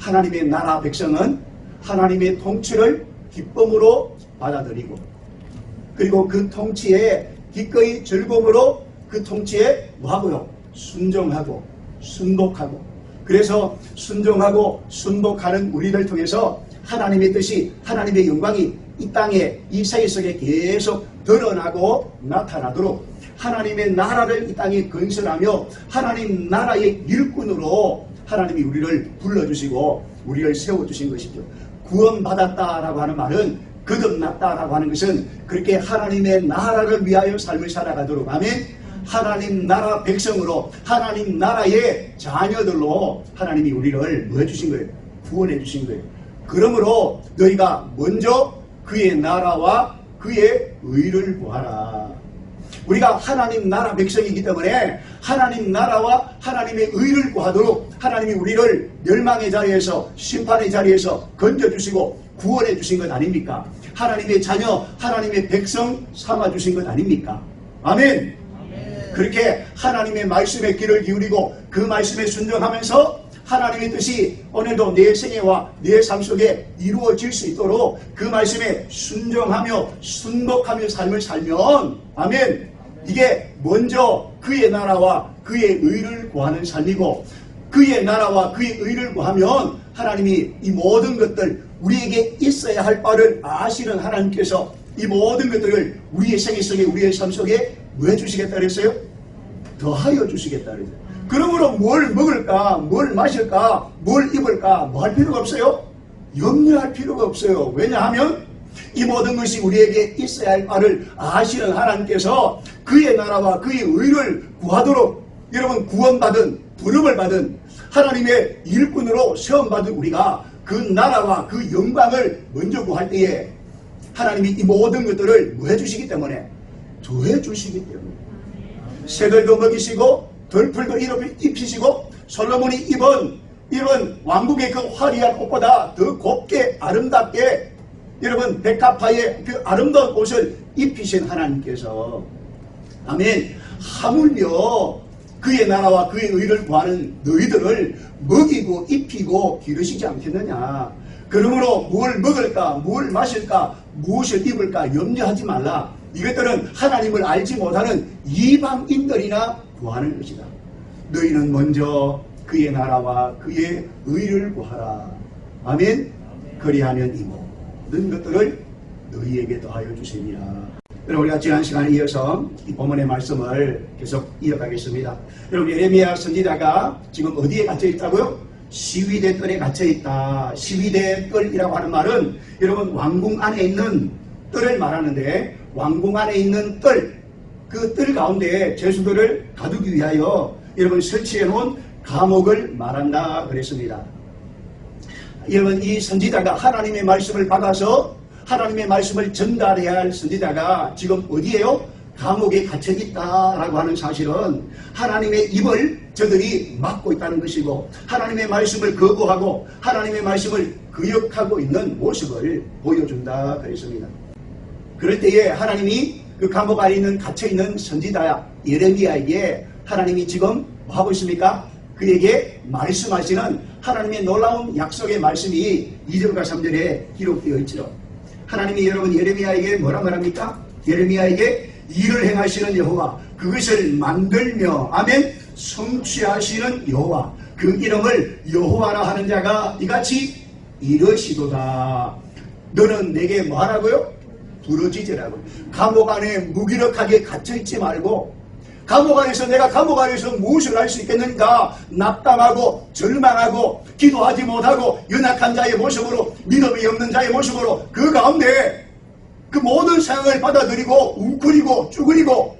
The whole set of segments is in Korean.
하나님의 나라 백성은 하나님의 통치를 기쁨으로 받아들이고, 그리고 그 통치에 기꺼이 즐거움으로 그 통치에 뭐하고요? 순종하고 순복하고. 그래서 순종하고 순복하는 우리를 통해서 하나님의 뜻이, 하나님의 영광이 이 땅에, 이 세계 속에 계속 드러나고 나타나도록 하나님의 나라를 이 땅에 건설하며 하나님 나라의 일꾼으로 하나님이 우리를 불러주시고 우리를 세워주신 것이죠. 구원받았다라고 하는 말은, 거듭났다라고 하는 것은 그렇게 하나님의 나라를 위하여 삶을 살아가도록, 아멘. 하나님 나라 백성으로, 하나님 나라의 자녀들로 하나님이 우리를 뭐 해주신 거예요? 구원해 주신 거예요. 그러므로 너희가 먼저 그의 나라와 그의 의를 구하라. 우리가 하나님 나라 백성이기 때문에 하나님 나라와 하나님의 의를 구하도록 하나님이 우리를 멸망의 자리에서, 심판의 자리에서 건져주시고 구원해 주신 것 아닙니까? 하나님의 자녀, 하나님의 백성 삼아주신 것 아닙니까? 아멘. 그렇게 하나님의 말씀에 귀를 기울이고 그 말씀에 순종하면서 하나님의 뜻이 오늘도 내 생애와 내 삶 속에 이루어질 수 있도록 그 말씀에 순종하며 순복하며 삶을 살면, 아멘, 이게 먼저 그의 나라와 그의 의를 구하는 삶이고, 그의 나라와 그의 의를 구하면 하나님이 이 모든 것들, 우리에게 있어야 할 바를 아시는 하나님께서 이 모든 것들을 우리의 생애 속에, 우리의 삶 속에 뭐 해주시겠다 그랬어요? 더하여 주시겠다 그랬어요. 그러므로 뭘 먹을까, 뭘 마실까, 뭘 입을까, 뭐 할 필요가 없어요? 염려할 필요가 없어요. 왜냐하면 이 모든 것이 우리에게 있어야 할 바를 아시는 하나님께서 그의 나라와 그의 의를 구하도록, 여러분, 구원받은, 부름을 받은 하나님의 일꾼으로 세움받은 우리가 그 나라와 그 영광을 먼저 구할 때에 하나님이 이 모든 것들을 뭐 해주시기 때문에? 더해 주시기 때문에. 새들도 먹이시고 덜풀도 입히시고 솔로몬이 입은 왕국의 그 화려한 옷보다 더 곱게 아름답게, 여러분, 백합화의 그 아름다운 옷을 입히신 하나님께서, 아멘, 하물며 그의 나라와 그의 의를 구하는 너희들을 먹이고 입히고 기르시지 않겠느냐. 그러므로 뭘 먹을까, 뭘 마실까, 무엇을 입을까 염려하지 말라. 이것들은 하나님을 알지 못하는 이방인들이나 구하는 것이다. 너희는 먼저 그의 나라와 그의 의를 구하라. 아멘. 그리하면 이 모든 것들을 너희에게 더하여 주시리라. 여러분, 우리가 지난 시간에 이어서 이 본문의 말씀을 계속 이어가겠습니다. 여러분, 예레미야 선지자가 지금 어디에 갇혀 있다고요? 시위대 뜰에 갇혀 있다. 시위대 뜰이라고 하는 말은 여러분, 왕궁 안에 있는 뜰을 말하는데, 왕궁 안에 있는 뜰, 그 뜰 가운데 죄수들을 가두기 위하여 여러분 설치해 놓은 감옥을 말한다 그랬습니다. 여러분, 이 선지자가 하나님의 말씀을 받아서 하나님의 말씀을 전달해야 할 선지자가 지금 어디에요? 감옥에 갇혀 있다라고 하는 사실은 하나님의 입을 저들이 막고 있다는 것이고, 하나님의 말씀을 거부하고 하나님의 말씀을 거역하고 있는 모습을 보여준다 그랬습니다. 그럴 때에 하나님이 그 감옥 안에 있는 갇혀있는 선지자 예레미야에게 하나님이 지금 뭐 하고 있습니까? 그에게 말씀하시는 하나님의 놀라운 약속의 말씀이 2절과 3절에 기록되어 있죠. 하나님이 여러분 예레미야에게 뭐라 말합니까? 예레미야에게 일을 행하시는 여호와, 그것을 만들며, 아멘, 성취하시는 여호와, 그 이름을 여호와라 하는 자가 이같이 이러시도다. 너는 내게 뭐 하라고요? 부르짖으라고. 감옥 안에 무기력하게 갇혀있지 말고, 감옥 안에서 내가 감옥 안에서 무엇을 할 수 있겠는가 낙담하고 절망하고 기도하지 못하고 연약한 자의 모습으로, 믿음이 없는 자의 모습으로 그 가운데 그 모든 상황을 받아들이고 웅크리고 쭈그리고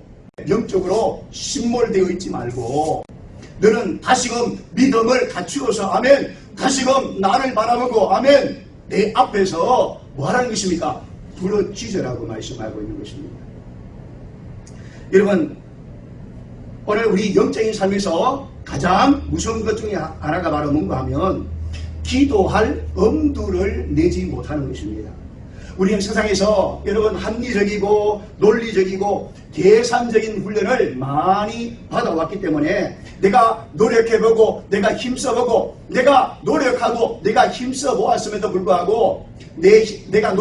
영적으로 심몰되어 있지 말고, 너는 다시금 믿음을 갖추어서, 아멘, 다시금 나를 바라보고, 아멘, 내 앞에서 뭐 하라는 것입니까? 부르짖으라고 말씀하고 있는 것입니다. 여러분, 오늘 우리 영적인 삶에서 가장 무서운 것 중에 하나가 바로 뭔가 하면 기도할 엄두를 내지 못하는 것입니다. 우리는 세상에서 여러분 합리적이고 논리적이고 계산적인 훈련을 많이 받아왔기 때문에 내가 노력해보고 내가 힘써보고 내가 노력하고 내가 힘써보았음에도 불구하고 내가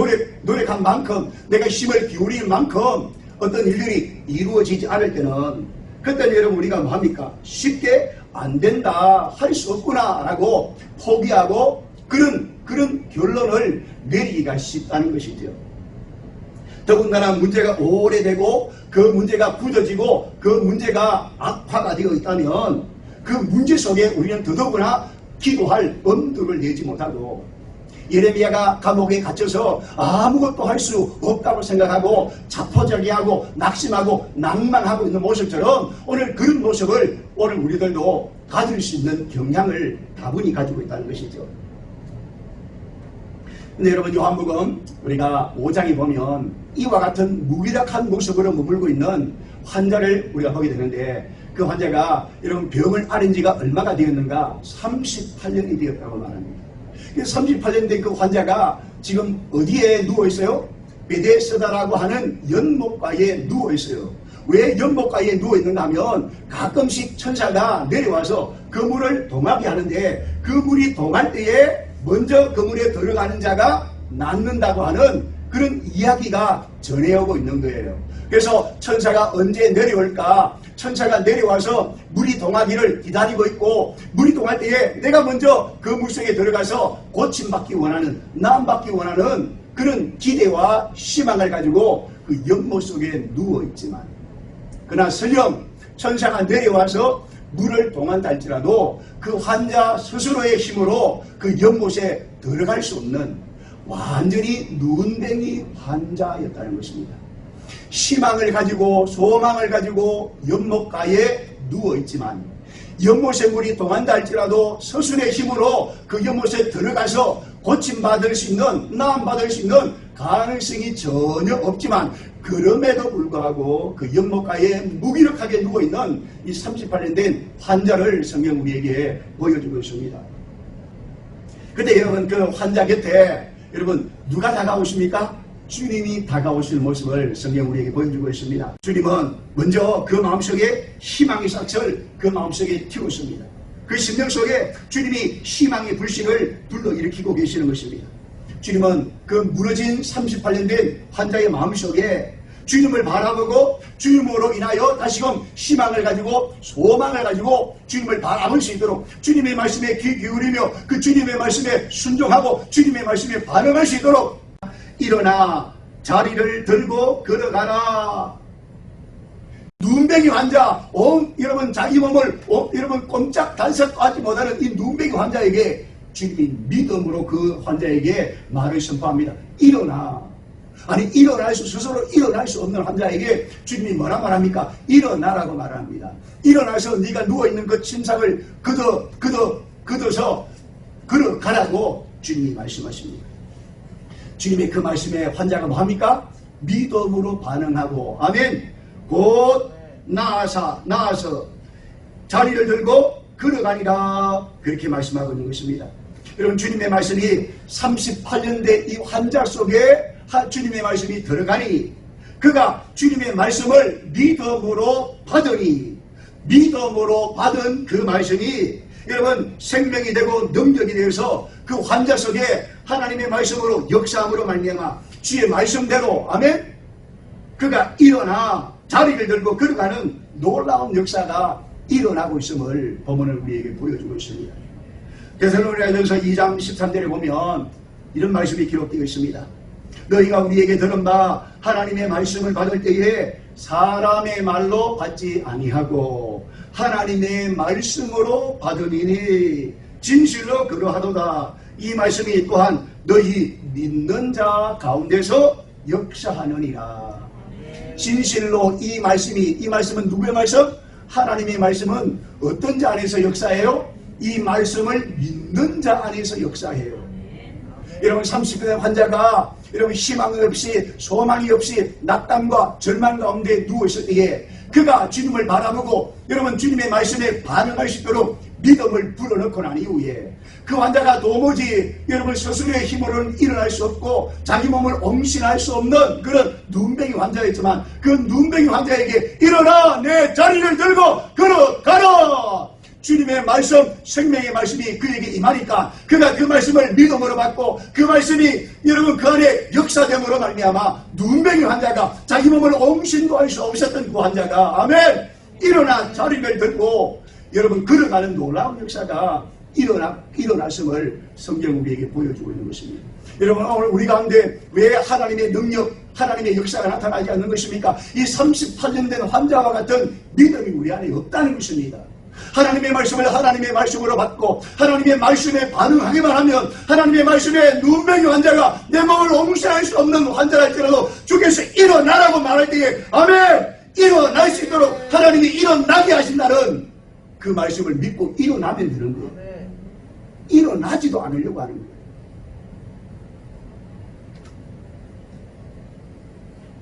노력한 만큼 내가 힘을 기울인 만큼 어떤 일들이 이루어지지 않을 때는 그때는 여러분 우리가 뭐합니까? 쉽게 안 된다, 할 수 없구나 라고 포기하고 그런 결론을 내리기가 쉽다는 것이죠. 더군다나 문제가 오래되고 그 문제가 굳어지고 그 문제가 악화가 되어 있다면 그 문제 속에 우리는 더더구나 기도할 엄두를 내지 못하고 예레미야가 감옥에 갇혀서 아무것도 할 수 없다고 생각하고 자포자기하고 낙심하고 낭만하고 있는 모습처럼 오늘 그런 모습을 오늘 우리들도 가질 수 있는 경향을 다분히 가지고 있다는 것이죠. 근데 여러분 요한복음 우리가 5장에 보면 이와 같은 무기력한 모습으로 머물고 있는 환자를 우리가 보게 되는데 그 환자가 여러분 병을 앓은 지가 얼마가 되었는가? 38년이 되었다고 말합니다. 38년 된 그 환자가 지금 어디에 누워있어요? 베데스다라고 하는 연못가에 누워있어요. 왜 연못가에 누워있는가 하면 가끔씩 천사가 내려와서 그 물을 동하게 하는데 그 물이 동할 때에 먼저 그 물에 들어가는 자가 낫는다고 하는 그런 이야기가 전해오고 있는 거예요. 그래서 천사가 언제 내려올까? 천사가 내려와서 물이 동하기를 기다리고 있고 물이 동할 때에 내가 먼저 그 물속에 들어가서 고침받기 원하는 나음받기 원하는 그런 기대와 희망을 가지고 그 연못 속에 누워있지만 그러나 설령 천사가 내려와서 물을 동한다 할지라도 그 환자 스스로의 힘으로 그 연못에 들어갈 수 없는 완전히 눈뱅이 환자였다는 것입니다. 희망을 가지고 소망을 가지고 연못가에 누워있지만 연못에 물이 동한다 할지라도 스스로의 힘으로 그 연못에 들어가서 고침받을 수 있는 나음받을 수 있는 가능성이 전혀 없지만 그럼에도 불구하고 그 연못가에 무기력하게 누워있는 이 38년 된 환자를 성경 우리에게 보여주고 있습니다. 근데 여러분 그 환자 곁에 여러분 누가 다가오십니까? 주님이 다가오실 모습을 성경 우리에게 보여주고 있습니다. 주님은 먼저 그 마음속에 희망의 싹을 그 마음속에 틔웠습니다. 그 심령 속에 주님이 희망의 불씨를 불러일으키고 계시는 것입니다. 주님은 그 무너진 38년 된 환자의 마음속에 주님을 바라보고 주님으로 인하여 다시금 희망을 가지고 소망을 가지고 주님을 바라볼 수 있도록 주님의 말씀에 귀 기울이며 그 주님의 말씀에 순종하고 주님의 말씀에 반응할 수 있도록 일어나 자리를 들고 걸어가라. 눈뱅이 환자, 여러분 자기 몸을 여러분 꼼짝 단속하지 못하는 이 눈뱅이 환자에게 주님이 믿음으로 그 환자에게 말을 선포합니다. 일어나. 아니 스스로 일어날 수 없는 환자에게 주님이 뭐라 말합니까? 일어나라고 말합니다. 일어나서 네가 누워있는 그 침상을 걷어서 걸어가라고 주님이 말씀하십니다. 주님의 그 말씀에 환자가 뭐합니까? 믿음으로 반응하고 아멘. 곧 나아서 자리를 들고 걸어가니라 그렇게 말씀하고 있는 것입니다. 여러분 주님의 말씀이 38년 된 이 환자 속에 주님의 말씀이 들어가니 그가 주님의 말씀을 믿음으로 받으니 믿음으로 받은 그 말씀이 여러분 생명이 되고 능력이 되어서 그 환자 속에 하나님의 말씀으로 역사함으로 말미암아 주의 말씀대로 아멘 그가 일어나 자리를 들고 걸어가는 놀라운 역사가 일어나고 있음을 본문을 우리에게 보여주고 있습니다. 데살로니가전서 2장 13절에 보면 이런 말씀이 기록되어 있습니다. 너희가 우리에게 들은 바 하나님의 말씀을 받을 때에 사람의 말로 받지 아니하고 하나님의 말씀으로 받으니 진실로 그러하도다. 이 말씀이 또한 너희 믿는 자 가운데서 역사하느니라. 진실로 이 말씀은 누구의 말씀? 하나님의 말씀은 어떤 자 안에서 역사해요? 이 말씀을 믿는 자 안에서 역사해요. 여러분 30대 환자가 여러분 희망이 없이 소망이 없이 낙담과 절망 가운데 누워있을 때에 그가 주님을 바라보고 여러분 주님의 말씀에 반응할 수 있도록 믿음을 불어넣고 난 이후에 그 환자가 도무지 여러분 스스로의 힘으로는 일어날 수 없고 자기 몸을 옹신할 수 없는 그런 눈병이 환자였지만 그 눈병이 환자에게 일어나 내 자리를 들고 걸어가라. 주님의 말씀, 생명의 말씀이 그에게 임하니까 그가 그 말씀을 믿음으로 받고 그 말씀이 여러분 그 안에 역사됨으로 말미암아 눈병이 환자가 자기 몸을 옹신도 할 수 없었던 그 환자가 아멘 일어나 자리를 들고 여러분 걸어가는 놀라운 역사가 일어났음을 성경 우리에게 보여주고 있는 것입니다. 여러분 오늘 우리 가운데 왜 하나님의 능력, 하나님의 역사가 나타나지 않는 것입니까? 이 38년 된 환자와 같은 믿음이 우리 안에 없다는 것입니다. 하나님의 말씀을 하나님의 말씀으로 받고 하나님의 말씀에 반응하기만 하면 하나님의 말씀에 눈병이 환자가 내 몸을 옹신할 수 없는 환자랄지라도 주께서 일어나라고 말할 때에 아멘 일어날 수 있도록 하나님이 일어나게 하신다는 그 말씀을 믿고 일어나면 되는 거예요. 일어나지도 않으려고 하는 거예요.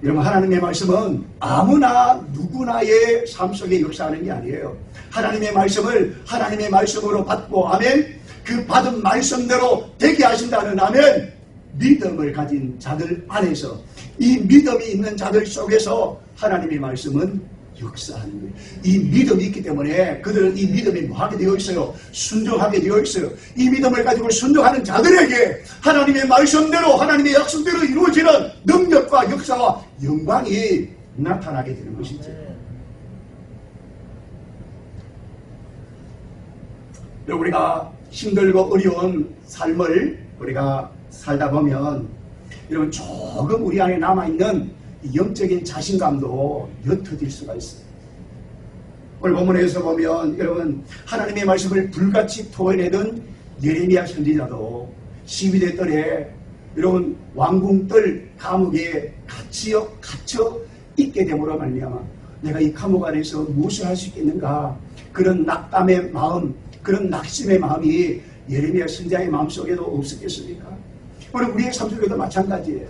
여러분 하나님의 말씀은 아무나 누구나의 삶 속에 역사하는 게 아니에요. 하나님의 말씀을 하나님의 말씀으로 받고 아멘 그 받은 말씀대로 되게 하신다는 아멘 믿음을 가진 자들 안에서 이 믿음이 있는 자들 속에서 하나님의 말씀은 역사하는 거예요. 이 믿음이 있기 때문에 그들은 이 믿음에 뭐하게 되어 있어요? 순종하게 되어 있어요. 이 믿음을 가지고 순종하는 자들에게 하나님의 말씀대로 하나님의 약속대로 이루어지는 능력과 역사와 영광이 나타나게 되는 것이죠. 우리가 힘들고 어려운 삶을 우리가 살다 보면 여러분 조금 우리 안에 남아있는 영적인 자신감도 옅어질 수가 있어요. 오늘 본문에서 보면 여러분 하나님의 말씀을 불같이 토해내던 예레미야 선지자도 12대 뜰에 여러분 왕궁뜰 감옥에 갇혀 있게 됨으로 말미암아 내가 이 감옥 안에서 무엇을 할 수 있겠는가 그런 낙담의 마음 그런 낙심의 마음이 예레미야 선지자의 마음속에도 없었겠습니까? 오늘 우리의 삶 속에도 마찬가지예요.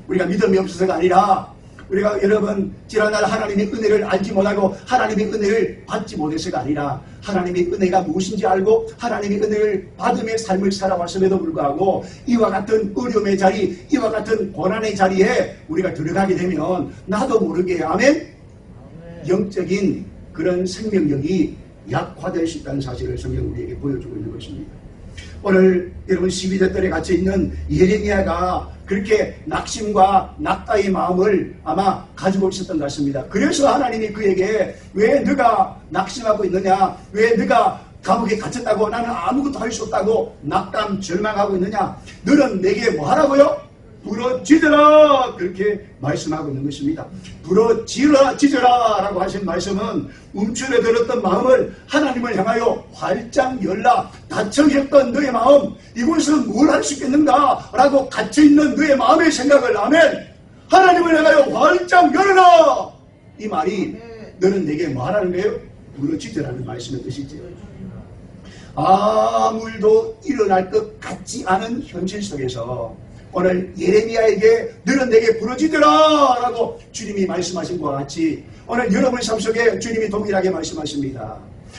우리가 믿음이 없어서가 아니라 우리가 여러분 지난날 하나님의 은혜를 알지 못하고 하나님의 은혜를 받지 못해서가 아니라 하나님의 은혜가 무엇인지 알고 하나님의 은혜를 받음의 삶을 살아왔음에도 불구하고 이와 같은 어려움의 자리 이와 같은 고난의 자리에 우리가 들어가게 되면 나도 모르게 아멘 영적인 그런 생명력이 약화될 수 있다는 사실을 성경 우리에게 보여주고 있는 것입니다. 오늘 여러분 12대 뜰에 갇혀있는 예레미야가 그렇게 낙심과 낙가의 마음을 아마 가지고 있었던 것 같습니다. 그래서 하나님이 그에게 왜 네가 낙심하고 있느냐 왜 네가 감옥에 갇혔다고 나는 아무것도 할 수 없다고 낙담 절망하고 있느냐 너는 내게 뭐 하라고요? 부러지더라 그렇게 말씀하고 있는 것입니다. 부러지더라 라고 하신 말씀은 움츠려 들었던 마음을 하나님을 향하여 활짝 열라 닫혀있던 너의 마음 이곳에서 뭘 할 수 있겠는가 라고 갇혀있는 너의 마음의 생각을 아멘 하나님을 향하여 활짝 열어라 이 말이 너는 내게 뭐 하라는 거예요? 부러지더라는 말씀의 뜻이죠. 아무 일도 일어날 것 같지 않은 현실 속에서 오늘 예레미야에게 너는 내게 부러지더라 라고 주님이 말씀하신 것과 같이 오늘 여러분의 삶 속에 주님이 동일하게 말씀하십니다.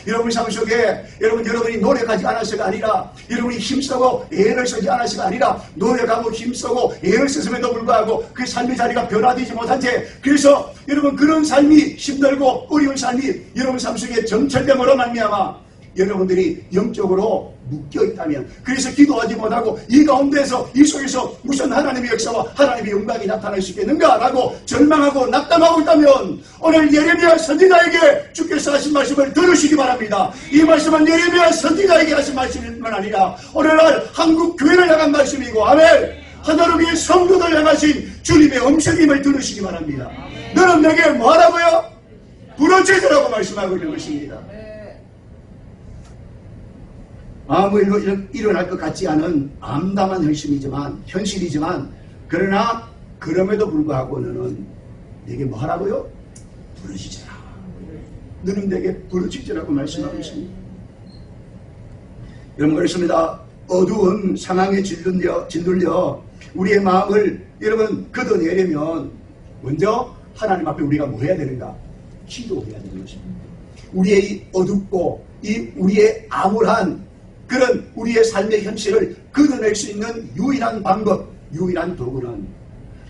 여러분의 삶 속에 여러분이 노력하지 않아서가 아니라 여러분이 힘쓰고 애를 쓰지 않아서가 아니라 노력하고 힘쓰고 애를 썼음에도 불구하고 그 삶의 자리가 변화되지 못한 채 그래서 여러분 그런 삶이 힘들고 어려운 삶이 여러분 삶 속에 정체됨으로 말미암아 여러분들이 영적으로 묶여있다면 그래서 기도하지 못하고 이 가운데서 이 속에서 무슨 하나님의 역사와 하나님의 영광이 나타날 수 있겠는가 라고 절망하고 낙담하고 있다면 오늘 예레미야 선지자에게 주께서 하신 말씀을 들으시기 바랍니다. 이 말씀은 예레미야 선지자에게 하신 말씀뿐만 아니라 오늘날 한국 교회를 향한 말씀이고 아멘 하나님의 성도들 향하신 주님의 음성임을 들으시기 바랍니다. 너는 내게 뭐하라고요? 부러지더라고 말씀하고 있는 것입니다. 아무 일도 일어날 것 같지 않은 암담한 현실이지만 그러나 그럼에도 불구하고 너는 내게 뭐 하라고요? 부러지더라. 너는 내게 부러지더라고 말씀하고 있습니다. 여러분 그렇습니다. 어두운 상황에 짓눌려 우리의 마음을 여러분 걷어내려면 먼저 하나님 앞에 우리가 뭐 해야 되는가? 기도해야 되는 것입니다. 우리의 어둡고 우리의 암울한 그런 우리의 삶의 현실을 걷어낼 수 있는 유일한 방법, 유일한 도구는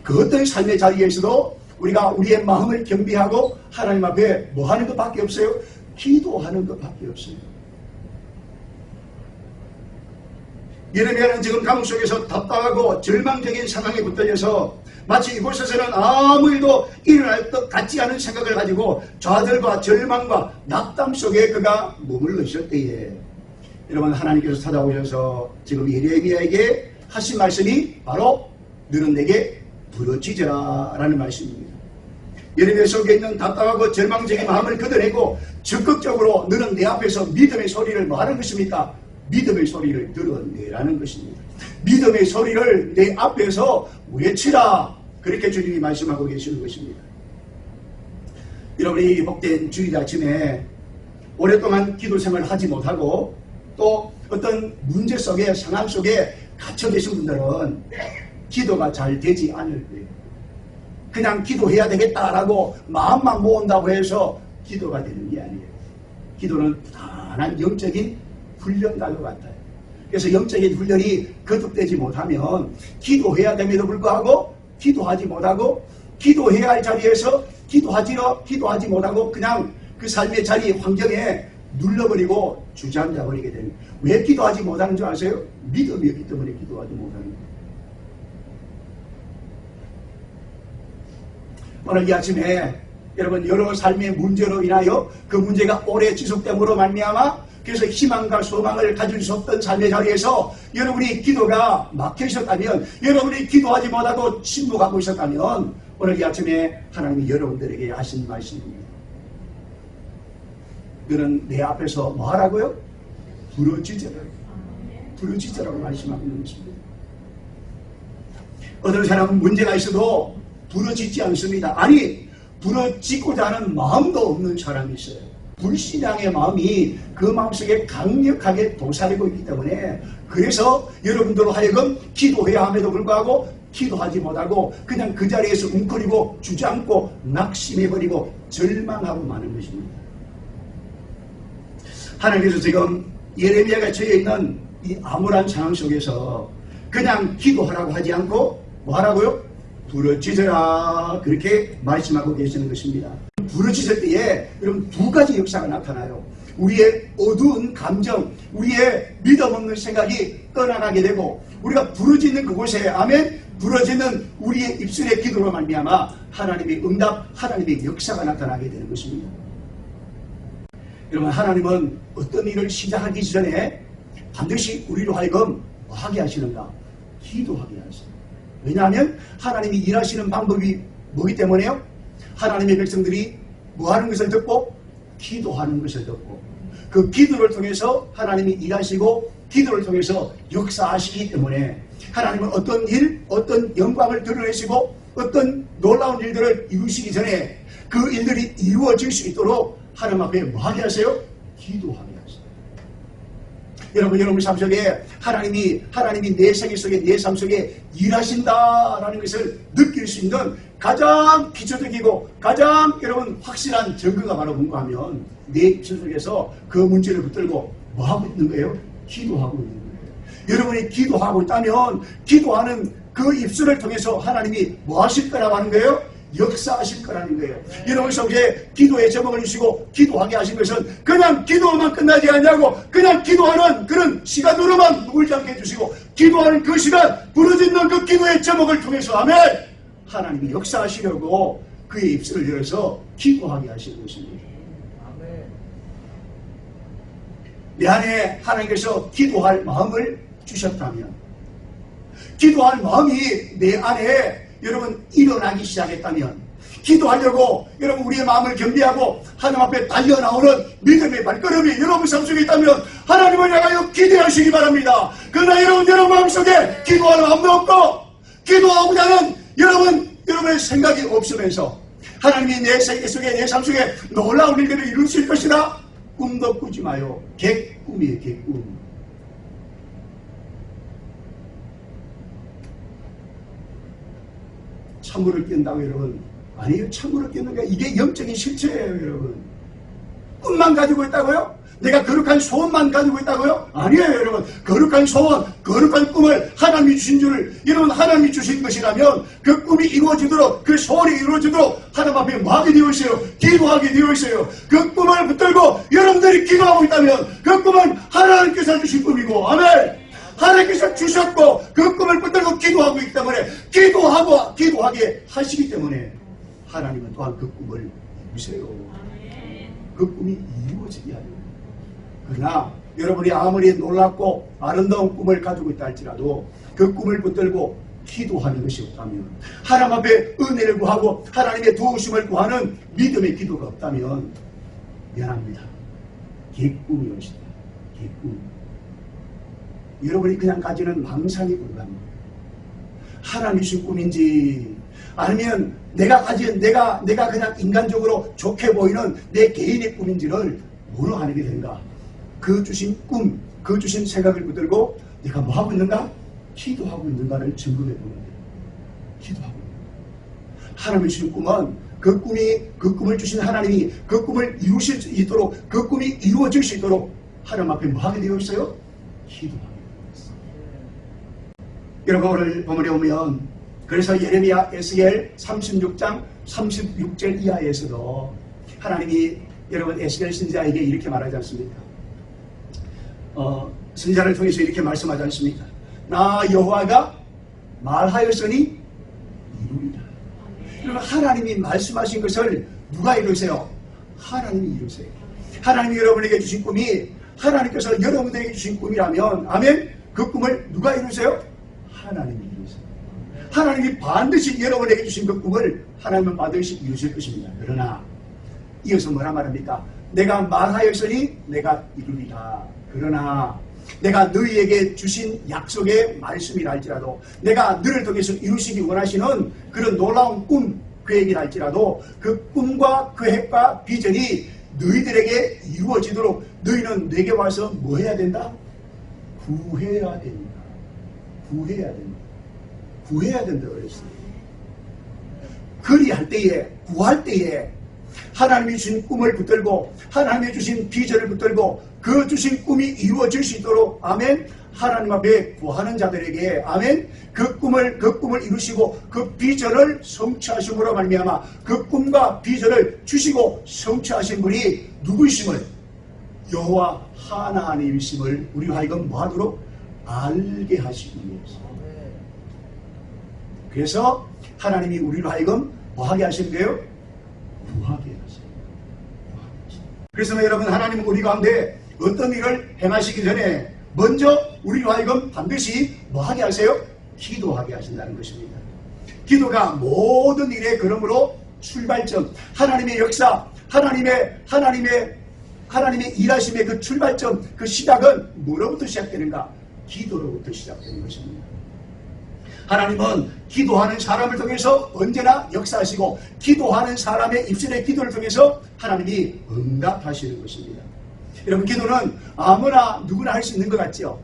그 어떤 삶의 자리에서도 우리가 우리의 마음을 겸비하고 하나님 앞에 뭐 하는 것밖에 없어요? 기도하는 것밖에 없어요. 예레미야는 지금 감옥 속에서 답답하고 절망적인 상황에 붙들려서 마치 이곳에서는 아무 일도 일어날 것 같지 않은 생각을 가지고 좌절과 절망과 낙담 속에 그가 머물러 있을 때에 여러분, 하나님께서 찾아오셔서 지금 예레미야에게 하신 말씀이 바로 너는 내게 부르짖으라 라는 말씀입니다. 예레미야 속에 있는 답답하고 절망적인 마음을 걷어내고 적극적으로 너는 내 앞에서 믿음의 소리를 뭐 하는 것입니까? 믿음의 소리를 들어내라는 것입니다. 믿음의 소리를 내 앞에서 외치라, 그렇게 주님이 말씀하고 계시는 것입니다. 여러분이 이 복된 주일 아침에 오랫동안 기도 생활을 하지 못하고 또 어떤 문제 속에, 상황 속에 갇혀 계신 분들은 기도가 잘 되지 않을 거예요. 그냥 기도해야 되겠다라고 마음만 모은다고 해서 기도가 되는 게 아니에요. 기도는 부단한 영적인 훈련과도 같아요. 그래서 영적인 훈련이 거듭되지 못하면 기도해야 됨에도 불구하고 기도하지 못하고, 기도해야 할 자리에서 기도하지 못하고 그냥 그 삶의 자리 환경에 눌러버리고 주저앉아 버리게 됩니다. 왜 기도하지 못하는 줄 아세요? 믿음이 없기 때문에 기도하지 못하는 거예요. 오늘 이 아침에 여러분, 여러 삶의 문제로 인하여 그 문제가 오래 지속됨으로 말미암아 그래서 희망과 소망을 가질 수 없던 삶의 자리에서 여러분이 기도가 막혀 있었다면, 여러분이 기도하지 못하고 침묵하고 있었다면 오늘 이 아침에 하나님이 여러분들에게 하신 말씀입니다. 너는 내 앞에서 뭐 하라고요? 부르짖으라. 부르짖으라고 말씀하고 있는 것입니다. 어떤 사람은 문제가 있어도 부르짖지 않습니다. 아니, 부르짖고자 하는 마음도 없는 사람이 있어요. 불신앙의 마음이 그 마음속에 강력하게 도사리고 있기 때문에, 그래서 여러분들로 하여금 기도해야 함에도 불구하고 기도하지 못하고 그냥 그 자리에서 웅크리고 주저앉고 낙심해버리고 절망하고 마는 것입니다. 하나님께서 지금 예레미야가 처해 있는 이 암울한 상황 속에서 그냥 기도하라고 하지 않고 뭐 하라고요? 부르짖으라, 그렇게 말씀하고 계시는 것입니다. 부르짖을 때에 여러분 두 가지 역사가 나타나요. 우리의 어두운 감정, 우리의 믿음 없는 생각이 떠나가게 되고, 우리가 부르짖는 그곳에, 아멘, 부르짖는 우리의 입술의 기도로 말미암아 하나님의 응답, 하나님의 역사가 나타나게 되는 것입니다. 여러분, 하나님은 어떤 일을 시작하기 전에 반드시 우리로 하여금 뭐 하게 하시는가? 기도하게 하십니다. 왜냐하면 하나님이 일하시는 방법이 뭐기 때문에요? 하나님의 백성들이 뭐 하는 것을 듣고? 기도하는 것을 듣고, 그 기도를 통해서 하나님이 일하시고 기도를 통해서 역사하시기 때문에 하나님은 어떤 일, 어떤 영광을 드러내시고 어떤 놀라운 일들을 이루시기 전에 그 일들이 이루어질 수 있도록 하나님 앞에 뭐 하게 하세요? 기도하게 하세요. 여러분 삶 속에 하나님이 내 생애 속에, 내 삶 속에 일하신다라는 것을 느낄 수 있는 가장 기초적이고 가장 여러분 확실한 증거가 바로 뭔가 하면 내 입술 속에서 그 문제를 붙들고 뭐 하고 있는 거예요? 기도하고 있는 거예요. 여러분이 기도하고 있다면 기도하는 그 입술을 통해서 하나님이 뭐 하실 거라고 하는 거예요? 역사하실 거라는 거예요. 여러분 속에 기도의 제목을 주시고 기도하게 하신 것은 그냥 기도로만 끝나지 않냐고, 그냥 기도하는 그런 시간으로만 누굴지 않게 해주시고, 기도하는 그 시간, 부르짖는 그 기도의 제목을 통해서 아멘, 하나님이 역사하시려고 그의 입술을 열어서 기도하게 하시는 것입니다. 내 안에 하나님께서 기도할 마음을 주셨다면, 기도할 마음이 내 안에 여러분 일어나기 시작했다면, 기도하려고 여러분 우리의 마음을 겸비하고 하나님 앞에 달려나오는 믿음의 발걸음이 여러분 삶 속에 있다면 하나님을 향하여 기대하시기 바랍니다. 그러나 여러분 마음속에 기도할 마음도 없고 기도하고자 하는 여러분의 생각이 없으면서 하나님이 내 세계 속에, 내 삶 속에 놀라운 일들을 이루실 것이다, 꿈도 꾸지 마요. 객꿈이에요, 객꿈. 찬물을 낀다고 여러분? 아니요, 찬물을 끼는 게 이게 영적인 실체예요, 여러분. 꿈만 가지고 있다고요? 내가 거룩한 소원만 가지고 있다고요? 아니에요, 여러분. 거룩한 소원, 거룩한 꿈을 하나님이 주신 줄을, 여러분, 하나님이 주신 것이라면 그 꿈이 이루어지도록, 그 소원이 이루어지도록 하나님 앞에 뭐하게 되어 있어요? 기도하게 되어 있어요. 그 꿈을 붙들고 여러분들이 기도하고 있다면 그 꿈은 하나님께서 주신 꿈이고, 아멘! 하나님께서 주셨고 그 꿈을 붙들고 기도하고 있기 때문에 기도하게 하시기 때문에 하나님은 또한 그 꿈을 이루세요. 그 꿈이 이루어지게 하려. 그러나 여러분이 아무리 놀랍고 아름다운 꿈을 가지고 있다 할지라도 그 꿈을 붙들고 기도하는 것이 없다면, 하나님 앞에 은혜를 구하고 하나님의 도우심을 구하는 믿음의 기도가 없다면 미안합니다. 개꿈이 오시다. 개꿈. 여러분이 그냥 가지는 망상이 불가합니다. 하나님이 주신 꿈인지 아니면 내가 그냥 인간적으로 좋게 보이는 내 개인의 꿈인지를 뭐로 가리게 된가? 그 주신 꿈, 그 주신 생각을 붙들고 내가 뭐 하고 있는가? 기도하고 있는가를 점검해 보는 거예요. 기도하고 있는 거예요. 하나님이 주신 꿈은 그 꿈을 주신 하나님이 그 꿈을 이루실 수 있도록, 그 꿈이 이루어질 수 있도록 하나님 앞에 뭐 하게 되어 있어요? 기도하게 되어 있어요. 여러분, 오늘 본문에 오면 그래서 예레미야 에스겔 36장 36절 이하에서도 하나님이 여러분 에스겔 선지자에게 이렇게 말하지 않습니까? 선지자를 통해서 이렇게 말씀하지 않습니까? 나 여호와가 말하였으니 이루리라. 여러분, 하나님이 말씀하신 것을 누가 이루세요? 하나님이 이루세요. 하나님이 여러분에게 주신 꿈이 하나님께서 여러분에게 주신 꿈이라면, 아멘, 그 꿈을 누가 이루세요? 하나님이 이루세요. 하나님이 반드시 여러분에게 주신 그 꿈을 하나님은 반드시 이루실 것입니다. 그러나 이어서 뭐라 말합니까? 내가 말하였으니 내가 이루리라. 그러나 내가 너희에게 주신 약속의 말씀이라 할지라도, 내가 너를 통해서 이루시기 원하시는 그런 놀라운 꿈, 계획이라 할지라도 그 꿈과 계획과 비전이 너희들에게 이루어지도록 너희는 내게 와서 뭐 해야 된다? 구해야 된다. 구해야 된다. 구해야 된다 그랬어요. 그리할 때에, 구할 때에 하나님이 주신 꿈을 붙들고 하나님이 주신 비전을 붙들고 그 주신 꿈이 이루어질 수 있도록, 아멘, 하나님 앞에 구하는 자들에게, 아멘, 그 꿈을 이루시고 그 비전을 성취하심으로 말미암아 그 꿈과 비전을 주시고 성취하신 분이 누구이심을, 여호와 하나님이심을 우리 하여금 뭐하도록 알게 하시기 위해서. 그래서 하나님이 우리로 하여금 뭐하게 하신대요? 구하게 하세요. 그래서 여러분, 하나님은 우리 가운데 어떤 일을 행하시기 전에 먼저 우리로 하여금 반드시 뭐하게 하세요? 기도하게 하신다는 것입니다. 기도가 모든 일의 그러므로 출발점, 하나님의 역사, 하나님의 일하심의 그 출발점, 그 시작은 뭐로부터 시작되는가? 기도로부터 시작되는 것입니다. 하나님은 기도하는 사람을 통해서 언제나 역사하시고 기도하는 사람의 입술의 기도를 통해서 하나님이 응답하시는 것입니다. 여러분, 기도는 아무나 누구나 할 수 있는 것 같죠?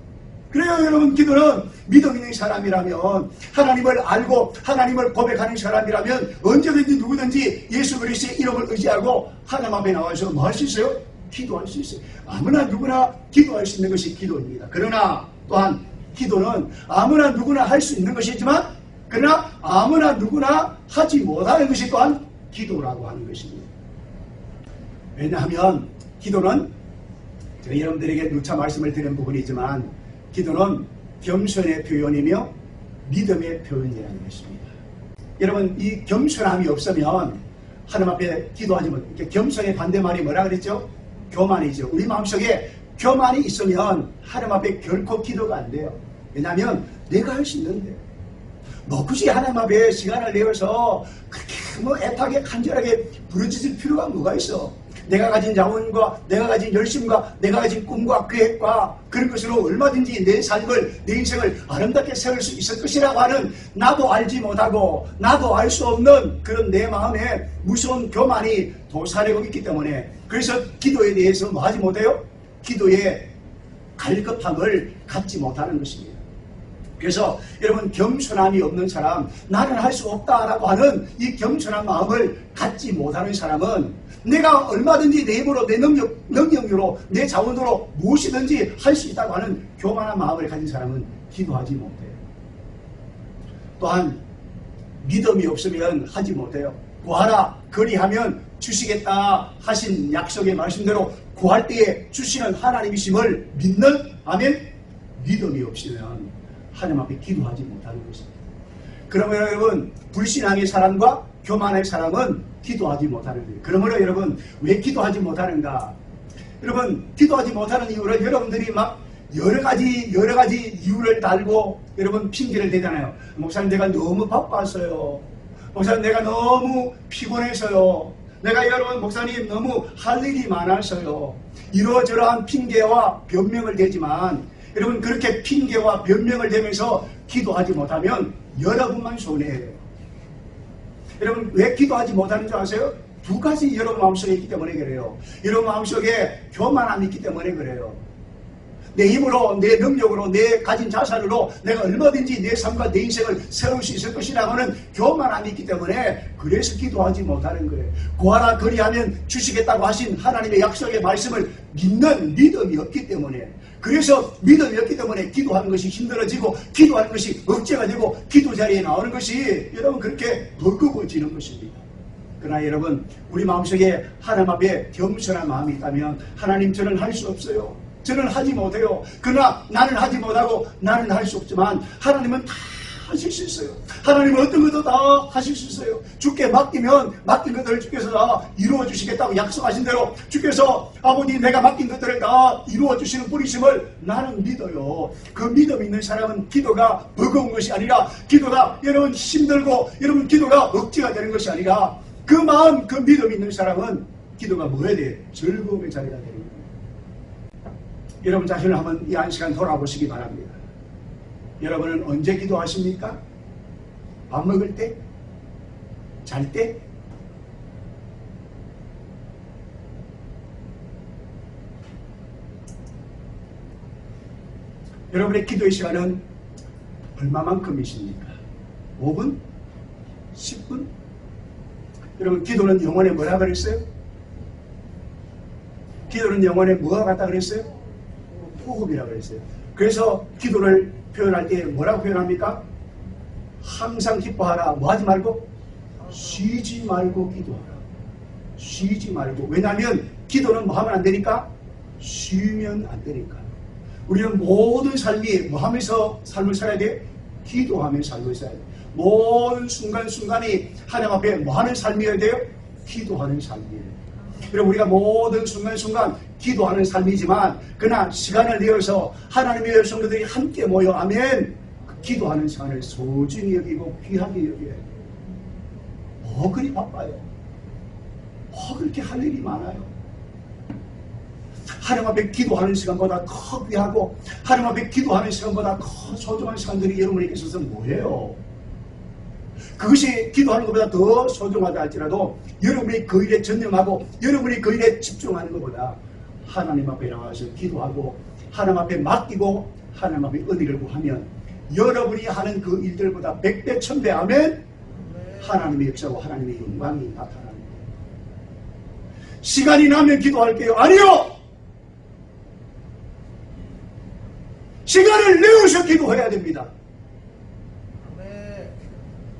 그래요, 여러분. 기도는 믿음 있는 사람이라면, 하나님을 알고 하나님을 고백하는 사람이라면 언제든지 누구든지 예수 그리스도의 이름을 의지하고 하나님 앞에 나와서 뭐 할 수 있어요? 기도할 수 있어요. 아무나 누구나 기도할 수 있는 것이 기도입니다. 그러나 또한 기도는 아무나 누구나 할 수 있는 것이지만, 그러나 아무나 누구나 하지 못하는 것이 또한 기도라고 하는 것입니다. 왜냐하면 기도는 제가 여러분들에게 누차 말씀을 드린 부분이지만, 기도는 겸손의 표현이며 믿음의 표현이라는 것입니다. 여러분, 이 겸손함이 없으면 하나님 앞에 기도하지 못. 겸손의 반대말이 뭐라 그랬죠? 교만이죠. 우리 마음속에 교만이 있으면 하나님 앞에 결코 기도가 안 돼요. 왜냐하면 내가 할 수 있는데 굳이 하나님 앞에 시간을 내어서 그렇게 애타게 간절하게 부르짖을 필요가 뭐가 있어? 내가 가진 자원과 내가 가진 열심과 내가 가진 꿈과 계획과 그런 것으로 얼마든지 내 삶을, 내 인생을 아름답게 세울 수 있을 것이라고 하는, 나도 알지 못하고 나도 알 수 없는 그런 내 마음에 무서운 교만이 도사리고 있기 때문에, 그래서 기도에 대해서 뭐 하지 못해요? 기도에 갈급함을 갖지 못하는 것입니다. 그래서 여러분 겸손함이 없는 사람, 나는 할 수 없다라고 하는 이 겸손한 마음을 갖지 못하는 사람은 내가 얼마든지 내 힘으로, 내 능력으로, 내 자원으로 무엇이든지 할 수 있다고 하는 교만한 마음을 가진 사람은 기도하지 못해요. 또한 믿음이 없으면 하지 못해요. 구하라 그리하면 주시겠다 하신 약속의 말씀대로 구할 때에 주시는 하나님이심을 믿는, 아멘, 믿음이 없으면 하나님 앞에 기도하지 못하는 것입니다. 그러면 여러분 불신앙의 사람과 교만의 사람은 기도하지 못하는 거예요. 그러므로 여러분 왜 기도하지 못하는가? 여러분 기도하지 못하는 이유를 여러분들이 막 여러 가지 이유를 달고 여러분 핑계를 대잖아요. 목사님 내가 너무 바빴어요. 목사님 내가 너무 피곤해서요. 내가 여러분 목사님 너무 할 일이 많아서요. 이러저러한 핑계와 변명을 대지만 여러분 그렇게 핑계와 변명을 대면서 기도하지 못하면 여러분만 손해예요. 여러분 왜 기도하지 못하는 줄 아세요? 두 가지 여러분 마음속에 있기 때문에 그래요. 여러분 마음속에 교만함이 있기 때문에 그래요. 내 힘으로, 내 능력으로, 내 가진 자산으로 내가 얼마든지 내 삶과 내 인생을 세울 수 있을 것이라고 하는 교만함이 있기 때문에 그래서 기도하지 못하는 거예요. 구하라 그리하면 주시겠다고 하신 하나님의 약속의 말씀을 믿는 믿음이 없기 때문에, 그래서 믿음이 없기 때문에 기도하는 것이 힘들어지고 기도하는 것이 억제가 되고 기도 자리에 나오는 것이 여러분 그렇게 벌거워지는 것입니다. 그러나 여러분 우리 마음속에 하나님 앞에 겸손한 마음이 있다면 하나님 저는 할 수 없어요. 저는 하지 못해요. 그러나 나는 하지 못하고 나는 할 수 없지만 하나님은 다 하실 수 있어요. 하나님은 어떤 것도 다 하실 수 있어요. 주께 맡기면 맡긴 것들을 주께서 다 이루어 주시겠다고 약속하신 대로 주께서 아버지 내가 맡긴 것들을 다 이루어 주시는 분이심을 나는 믿어요. 그 믿음 있는 사람은 기도가 버거운 것이 아니라, 기도가 여러분 힘들고 여러분 기도가 억지가 되는 것이 아니라, 그 마음, 그 믿음 있는 사람은 기도가 뭐야 돼? 즐거움의 자리가 되는 거예요. 여러분 자신을 한번 이 한 시간 돌아보시기 바랍니다. 여러분은 언제 기도하십니까? 밥 먹을 때? 잘 때? 여러분의 기도의 시간은 얼마만큼이십니까? 5분? 10분? 여러분 기도는 영혼에 뭐라 그랬어요? 기도는 영혼에 뭐가 같다 그랬어요? 호흡이라고 그랬어요. 그래서 기도를 표현할 때 뭐라고 표현합니까? 항상 기뻐하라. 뭐 하지 말고? 쉬지 말고 기도하라. 쉬지 말고. 왜냐하면 기도는 뭐 하면 안 되니까? 쉬면 안 되니까. 우리는 모든 삶이 뭐 하면서 삶을 살아야 돼? 기도하면서 삶을 살아야 돼. 모든 순간순간이 하나님 앞에 뭐 하는 삶이어야 돼요? 기도하는 삶이에요. 그럼 우리가 모든 순간순간 기도하는 삶이지만, 그러나 시간을 내어서 하나님의 성도들이 함께 모여 아멘 기도하는 시간을 소중히 여기고 귀하게 여겨야 돼요. 뭐 그리 바빠요? 뭐 그렇게 할 일이 많아요? 하나님 앞에 기도하는 시간보다 더 귀하고 하나님 앞에 기도하는 시간보다 더 소중한 시간들이 여러분에게 있어서 뭐예요? 그것이 기도하는 것보다 더 소중하다 할지라도 여러분이 그 일에 전념하고 여러분이 그 일에 집중하는 것보다 하나님 앞에 나와서 기도하고 하나님 앞에 맡기고 하나님 앞에 은혜를 구하면 여러분이 하는 그 일들보다 100배 1000배 아멘 하나님의 역사고 하나님의 영광이 나타납니다. 시간이 나면 기도할게요. 아니요! 시간을 내어서 기도해야 됩니다.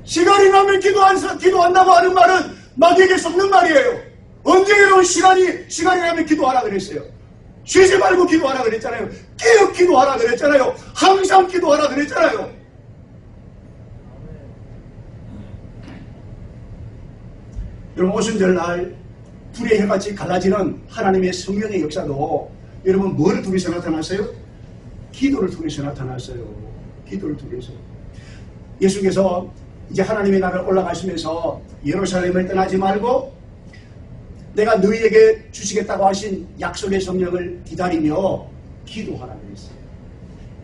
시간이 나면 기도한다고 하는 말은 마귀에게 속는 말이에요. 언제 여러분 시간이 나면 기도하라 그랬어요? 쉬지 말고 기도하라 그랬잖아요. 깨어 기도하라 그랬잖아요. 항상 기도하라 그랬잖아요. 여러분 오순절날 불의 해같이 갈라지는 하나님의 성령의 역사도 여러분 뭐를 통해서 나타났어요? 기도를 통해서 나타났어요. 기도를 통해서. 예수께서 이제 하나님의 나라를 올라가시면서 예루살렘을 떠나지 말고 내가 너희에게 주시겠다고 하신 약속의 성령을 기다리며 기도하라 그랬어요.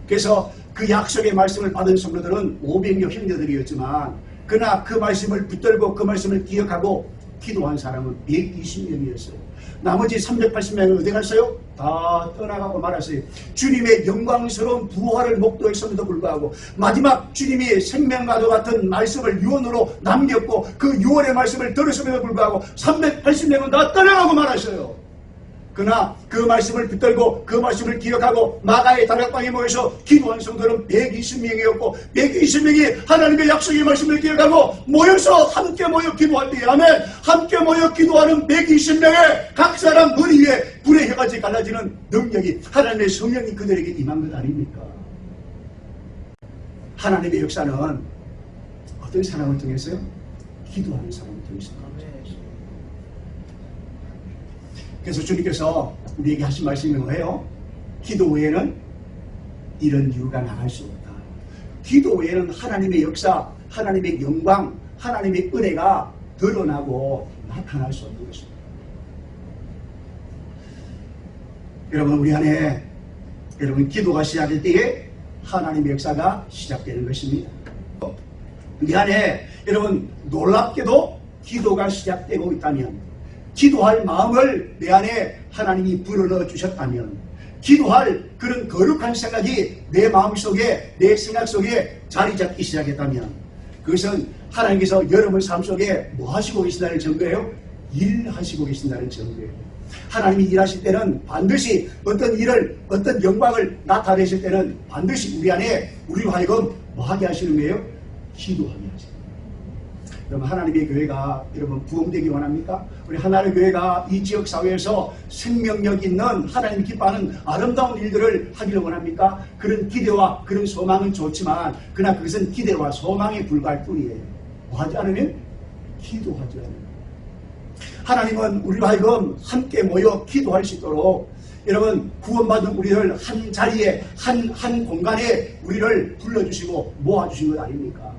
그래서 그 약속의 말씀을 받은 성도들은 500여 형제들이었지만 그러나 그 말씀을 붙들고 그 말씀을 기억하고 기도한 사람은 120명이었어요. 나머지 380명은 어디 갔어요? 다 떠나가고 말았어요. 주님의 영광스러운 부활을 목도했음에도 불구하고 마지막 주님이 생명과도 같은 말씀을 유언으로 남겼고 그 유언의 말씀을 들었음에도 불구하고 380명은 다 떠나가고 말았어요. 그러나 그 말씀을 붙들고 그 말씀을 기억하고 마가의 다락방에 모여서 기도한 성도는 120명이었고 120명이 하나님의 약속의 말씀을 기억하고 모여서 함께 모여 기도할 때에 아멘, 함께 모여 기도하는 120명의 각 사람 머리 위에 불의 혀같이 갈라지는 능력이 하나님의 성령이 그들에게 임한 것 아닙니까? 하나님의 역사는 어떤 사람을 통해서요? 기도하는 사람을 통해서. 그래서 주님께서 우리에게 하신 말씀이 뭐예요? 기도 외에는 이런 이유가 나갈 수 없다. 기도 외에는 하나님의 역사, 하나님의 영광, 하나님의 은혜가 드러나고 나타날 수 없는 것입니다. 여러분, 우리 안에 여러분 기도가 시작될 때에 하나님의 역사가 시작되는 것입니다. 우리 안에 여러분 놀랍게도 기도가 시작되고 있다면, 기도할 마음을 내 안에 하나님이 불어넣어 주셨다면, 기도할 그런 거룩한 생각이 내 마음속에, 내 생각 속에 자리 잡기 시작했다면, 그것은 하나님께서 여러분 삶 속에 뭐 하시고 계신다는 증거예요? 일하시고 계신다는 증거예요. 하나님이 일하실 때는 반드시 어떤 일을, 어떤 영광을 나타내실 때는 반드시 우리 안에 우리로 하여금 뭐 하게 하시는 거예요? 기도하게 하시는 거예요. 여러분, 하나님의 교회가 여러분 부흥되기 원합니까? 우리 하나님의 교회가 이 지역 사회에서 생명력 있는 하나님 기뻐하는 아름다운 일들을 하기를 원합니까? 그런 기대와 그런 소망은 좋지만 그러나 그것은 기대와 소망에 불과할 뿐이에요. 뭐 하지 않으면? 기도하지 않으면. 하나님은 우리로 하여금 함께 모여 기도할 수 있도록 여러분 구원받은 우리를 한 자리에 한 공간에 우리를 불러주시고 모아주신 것 아닙니까?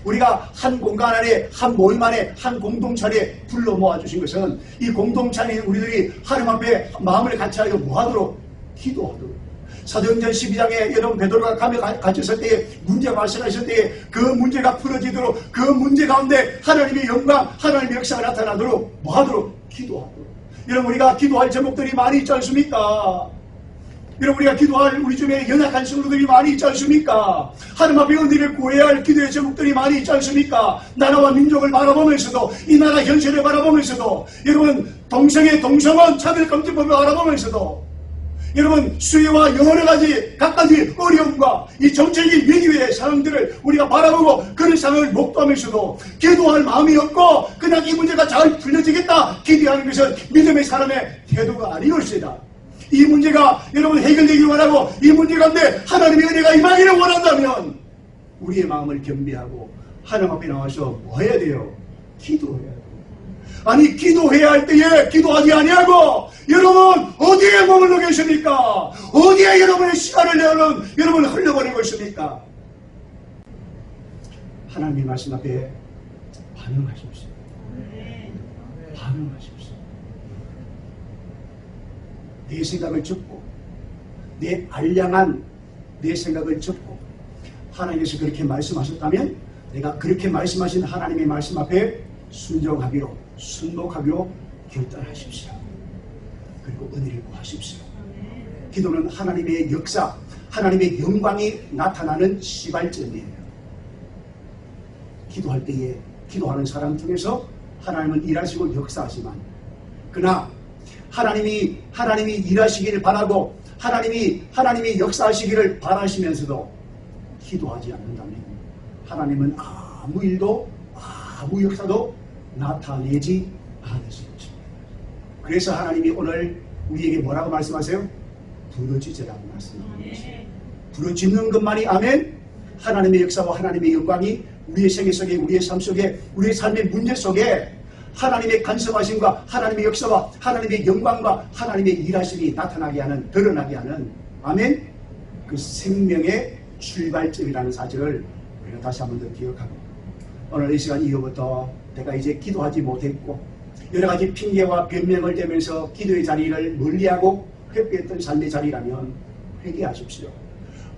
우리가 한 공간 안에, 한 모임 안에, 한 공동체에 불러 모아주신 것은 이 공동체에 우리들이 하나님 앞에 마음을 같이하여 뭐하도록? 기도하도록. 사도행전 12장에 여러분 베드로가 감에 갇혔을 때에 문제가 발생했을 때에 그 문제가 풀어지도록, 그 문제 가운데 하나님의 영광, 하나님의 역사가 나타나도록 뭐하도록? 기도하도록. 여러분, 우리가 기도할 제목들이 많이 있지 않습니까? 여러분, 우리가 기도할 우리 중에 연약한 성도들이 많이 있지 않습니까? 하나님 앞에 은혜를 구해야 할 기도의 제목들이 많이 있지 않습니까? 나라와 민족을 바라보면서도, 이 나라 현실을 바라보면서도, 여러분 동성애, 동성원, 차별금지법을 바라보면서도, 여러분 수혜와 여러 가지 각가지 어려움과 이 정책의 위기의 상황들을 우리가 바라보고 그런 상황을 목도하면서도 기도할 마음이 없고 그냥 이 문제가 잘 풀려지겠다 기대하는 것은 믿음의 사람의 태도가 아니올시다. 이 문제가 여러분 해결되기를 원하고 이 문제 가운데 하나님의 은혜가 임하기를 원한다면 우리의 마음을 겸비하고 하나님 앞에 나와서 뭐 해야 돼요? 기도해야 돼요. 아니, 기도해야 할 때에 기도하지 아니하고 여러분 어디에 머물러 계십니까? 어디에 여러분의 시간을 여러분 흘려보내고 있습니까? 하나님의 말씀 앞에 반응하십시오. 반응하십시오. 내 생각을 접고 내 알량한 내 생각을 접고 하나님께서 그렇게 말씀하셨다면 내가 그렇게 말씀하신 하나님의 말씀 앞에 순종하기로, 순복하기로 결단하십시오. 그리고 은혜를 구하십시오. 기도는 하나님의 역사, 하나님의 영광이 나타나는 시발점이에요. 기도할 때에 기도하는 사람 중에서 하나님은 일하시고 역사하지만, 그러나 하나님이 일하시기를 바라고 하나님이 역사하시기를 바라시면서도 기도하지 않는다면 하나님은 아무 일도 아무 역사도 나타내지 않으실 것입니다. 그래서 하나님이 오늘 우리에게 뭐라고 말씀하세요? 부르짖으라고 말씀하십니다. 부르짖는 것만이 아멘. 하나님의 역사와 하나님의 영광이 우리의 생애 속에, 우리의 삶 속에, 우리의 삶의 문제 속에 하나님의 간섭하심과 하나님의 역사와 하나님의 영광과 하나님의 일하심이 나타나게 하는, 드러나게 하는 아멘. 그 생명의 출발점이라는 사실을 우리가 다시 한 번 더 기억하고, 오늘 이 시간 이후부터 내가 이제 기도하지 못했고 여러 가지 핑계와 변명을 대면서 기도의 자리를 멀리하고 회피했던 삶의 자리라면 회개하십시오.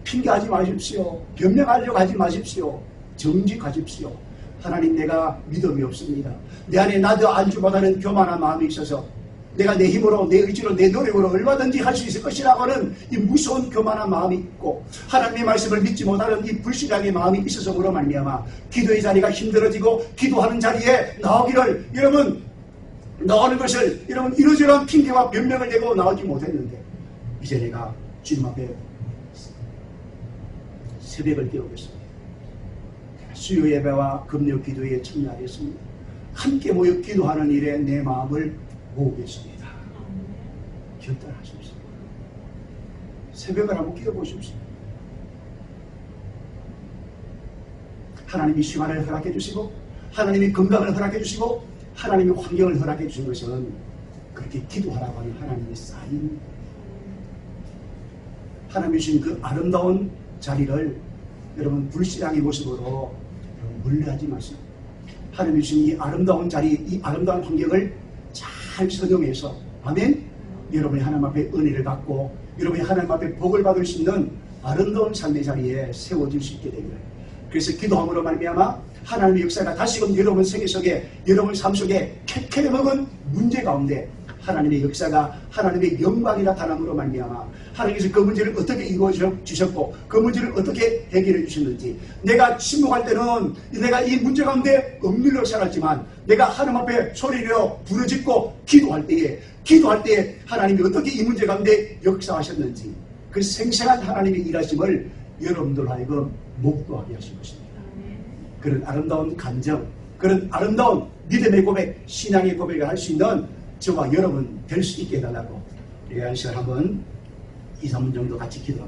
핑계하지 마십시오. 변명하려고 하지 마십시오. 정직하십시오. 하나님, 내가 믿음이 없습니다. 내 안에 나도 알지 못하는 교만한 마음이 있어서 내가 내 힘으로, 내 의지로, 내 노력으로 얼마든지 할 수 있을 것이라고 하는 이 무서운 교만한 마음이 있고, 하나님의 말씀을 믿지 못하는 이 불신앙의 마음이 있어서로 말미암아 기도의 자리가 힘들어지고 기도하는 자리에 나오기를, 여러분 나오는 것을 여러분 이러저러한 핑계와 변명을 대고 나오지 못했는데, 이제 내가 주님 앞에 새벽을 깨우겠습니다. 수요 예배와 금요 기도에 참여하겠습니다. 함께 모여 기도하는 일에 내 마음을 모으겠습니다. 결단하십시오. 새벽을 한번 기도보십시오. 하나님이 시간을 허락해 주시고, 하나님이 건강을 허락해 주시고, 하나님이 환경을 허락해 주신 것은 그렇게 기도하라고 하는 하나님의 사인입니다. 하나님이 주신 그 아름다운 자리를 여러분 불신앙의 모습으로 물려하지 마시고, 하나님이 주신 이 아름다운 자리, 이 아름다운 환경을 잘 선용해서, 아멘, 여러분이 하나님 앞에 은혜를 받고 여러분이 하나님 앞에 복을 받을 수 있는 아름다운 삶의 자리에 세워질 수 있게 되기를. 그래서 기도함으로 말미암아 하나님의 역사가 다시금 여러분 생애 속에, 여러분 삶 속에 캐캐 먹은 문제 가운데 하나님의 역사가, 하나님의 영광이 나타남으로 말미암아 하나님께서 그 문제를 어떻게 이루어 주셨고 그 문제를 어떻게 해결해 주셨는지, 내가 침묵할 때는 내가 이 문제 가운데 억눌려 살았지만 내가 하나님 앞에 소리내어 부르짖고 기도할 때에 하나님이 어떻게 이 문제 가운데 역사하셨는지, 그 생생한 하나님의 일하심을 여러분들 하여금 목도하게 하실 것입니다. 그런 아름다운 감정, 그런 아름다운 믿음의 고백, 신앙의 고백을 할 수 있는 저와 여러분 될 수 있게 해달라고, 우리가 한 시간 한번 2, 3분 정도 같이 기도합니다.